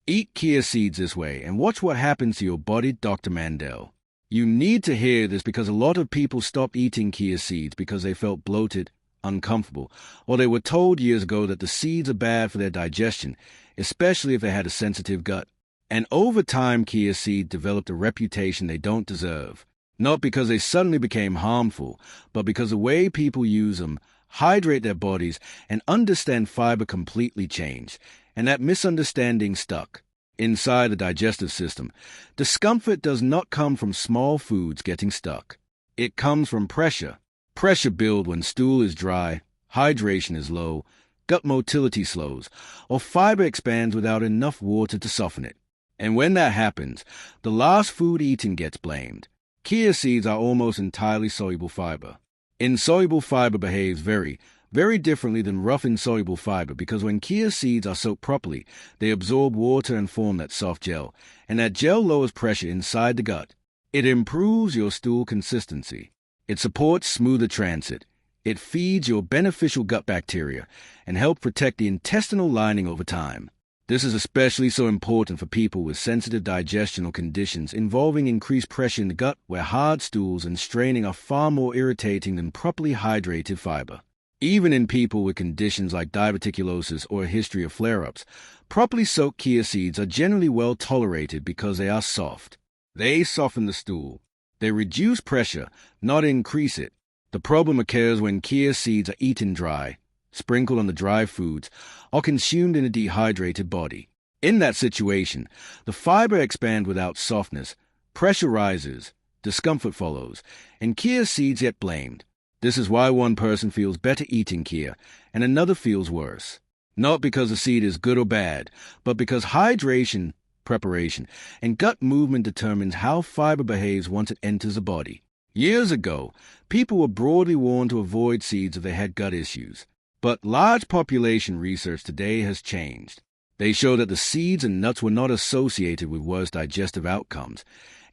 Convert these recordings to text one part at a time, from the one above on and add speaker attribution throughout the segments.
Speaker 1: Eat chia seeds this way and watch what happens to your body, Dr. Mandell. You need to hear this because a lot of people stopped eating chia seeds because they felt bloated, uncomfortable, or they were told years ago that the seeds are bad for their digestion, especially if they had a sensitive gut. And over time, chia seed developed a reputation they don't deserve. Not because they suddenly became harmful, but because the way people use them, hydrate their bodies, and understand fiber completely changed, and that misunderstanding stuck. Inside the digestive system, discomfort does not come from small foods getting stuck. It comes from pressure. Pressure builds when stool is dry, hydration is low, gut motility slows, or fiber expands without enough water to soften it. And when that happens, the last food eaten gets blamed. Chia seeds are almost entirely soluble fiber. Insoluble fiber behaves very differently than rough insoluble fiber because when chia seeds are soaked properly, they absorb water and form that soft gel, and that gel lowers pressure inside the gut. It improves your stool consistency. It supports smoother transit. It feeds your beneficial gut bacteria and helps protect the intestinal lining over time. This is especially so important for people with sensitive digestional conditions involving increased pressure in the gut where hard stools and straining are far more irritating than properly hydrated fiber. Even in people with conditions like diverticulosis or a history of flare-ups, properly soaked chia seeds are generally well tolerated because they are soft. They soften the stool. They reduce pressure, not increase it. The problem occurs when chia seeds are eaten dry, sprinkled on the dry foods, or consumed in a dehydrated body. In that situation, the fiber expands without softness, pressure rises, discomfort follows, and chia seeds get blamed. This is why one person feels better eating chia and another feels worse. Not because the seed is good or bad, but because hydration, preparation, and gut movement determines how fiber behaves once it enters the body. Years ago, people were broadly warned to avoid seeds if they had gut issues. But large population research today has changed. They show that the seeds and nuts were not associated with worse digestive outcomes,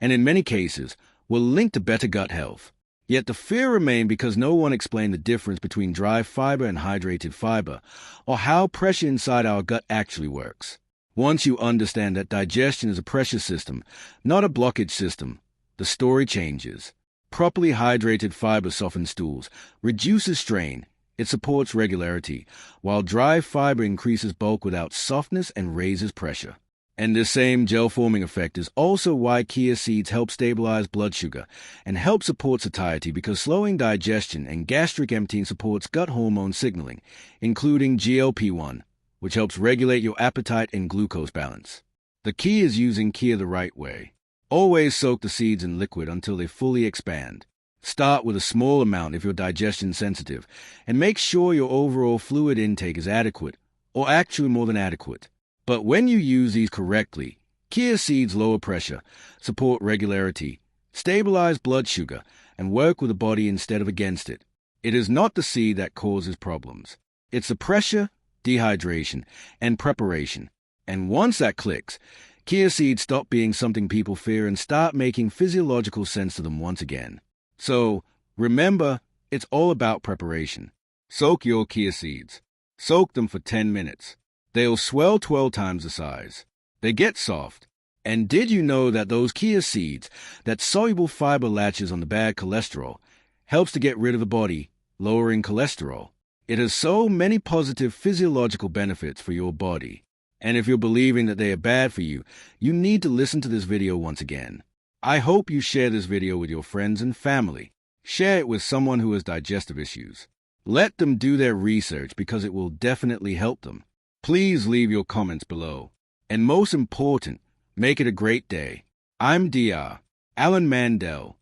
Speaker 1: and in many cases were linked to better gut health. Yet the fear remained because no one explained the difference between dry fiber and hydrated fiber, or how pressure inside our gut actually works. Once you understand that digestion is a pressure system, not a blockage system, the story changes. Properly hydrated fiber softens stools, reduces strain, it supports regularity, while dry fiber increases bulk without softness and raises pressure. And this same gel-forming effect is also why chia seeds help stabilize blood sugar and help support satiety because slowing digestion and gastric emptying supports gut hormone signaling, including GLP-1, which helps regulate your appetite and glucose balance. The key is using chia the right way. Always soak the seeds in liquid until they fully expand. Start with a small amount if you're digestion sensitive, and make sure your overall fluid intake is adequate, or actually more than adequate. But when you use these correctly, chia seeds lower pressure, support regularity, stabilize blood sugar, and work with the body instead of against it. It is not the seed that causes problems. It's the pressure, dehydration, and preparation. And once that clicks, chia seeds stop being something people fear and start making physiological sense to them once again. So, remember, it's all about preparation. Soak your chia seeds. Soak them for 10 minutes. They'll swell 12 times the size. They get soft. And did you know that those chia seeds, that soluble fiber latches on the bad cholesterol, helps to get rid of the body, lowering cholesterol? It has so many positive physiological benefits for your body. And if you're believing that they are bad for you, you need to listen to this video once again. I hope you share this video with your friends and family. Share it with someone who has digestive issues. Let them do their research because it will definitely help them. Please leave your comments below. And most important, make it a great day. I'm Alan Mandell.